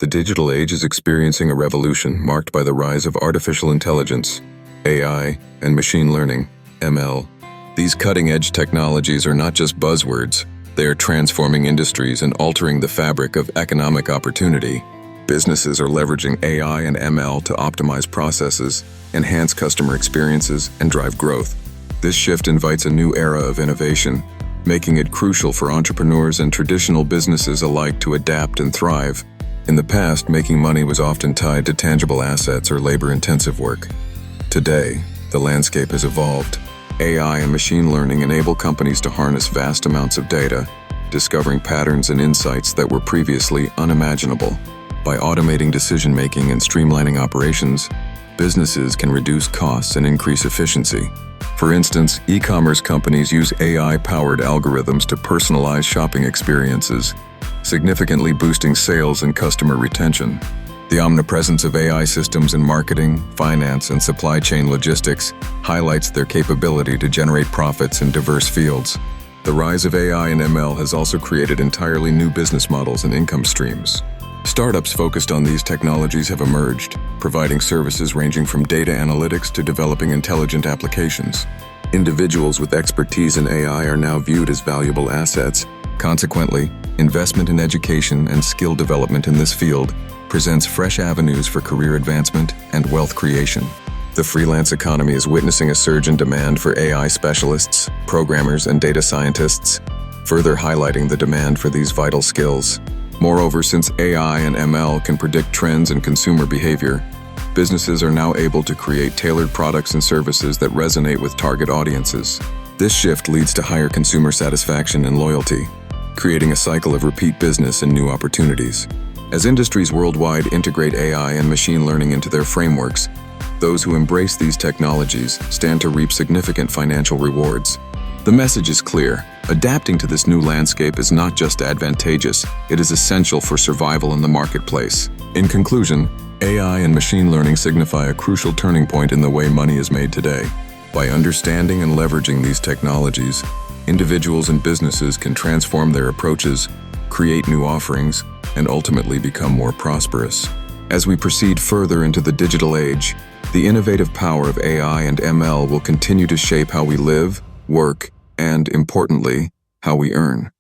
The digital age is experiencing a revolution marked by the rise of artificial intelligence, AI, and machine learning, ML. These cutting-edge technologies are not just buzzwords, they are transforming industries and altering the fabric of economic opportunity. Businesses are leveraging AI and ML to optimize processes, enhance customer experiences, and drive growth. This shift invites a new era of innovation, making it crucial for entrepreneurs and traditional businesses alike to adapt and thrive. In the past, making money was often tied to tangible assets or labor-intensive work. Today, the landscape has evolved. AI and machine learning enable companies to harness vast amounts of data, discovering patterns and insights that were previously unimaginable. By automating decision-making and streamlining operations, businesses can reduce costs and increase efficiency. For instance, e-commerce companies use AI-powered algorithms to personalize shopping experiences, significantly boosting sales and customer retention. The omnipresence of AI systems in marketing, finance, and supply chain logistics highlights their capability to generate profits in diverse fields. The rise of AI and ML has also created entirely new business models and income streams. Startups focused on these technologies have emerged, providing services ranging from data analytics to developing intelligent applications. Individuals with expertise in AI are now viewed as valuable assets. Consequently, investment in education and skill development in this field presents fresh avenues for career advancement and wealth creation. The freelance economy is witnessing a surge in demand for AI specialists, programmers, and data scientists, further highlighting the demand for these vital skills. Moreover, since AI and ML can predict trends in consumer behavior, businesses are now able to create tailored products and services that resonate with target audiences. This shift leads to higher consumer satisfaction and loyalty, creating a cycle of repeat business and new opportunities. As industries worldwide integrate AI and machine learning into their frameworks, those who embrace these technologies stand to reap significant financial rewards. The message is clear. Adapting to this new landscape is not just advantageous, it is essential for survival in the marketplace. In conclusion, AI and machine learning signify a crucial turning point in the way money is made today. By understanding and leveraging these technologies, individuals and businesses can transform their approaches, create new offerings, and ultimately become more prosperous. As we proceed further into the digital age, the innovative power of AI and ML will continue to shape how we live, work, and, importantly, how we earn.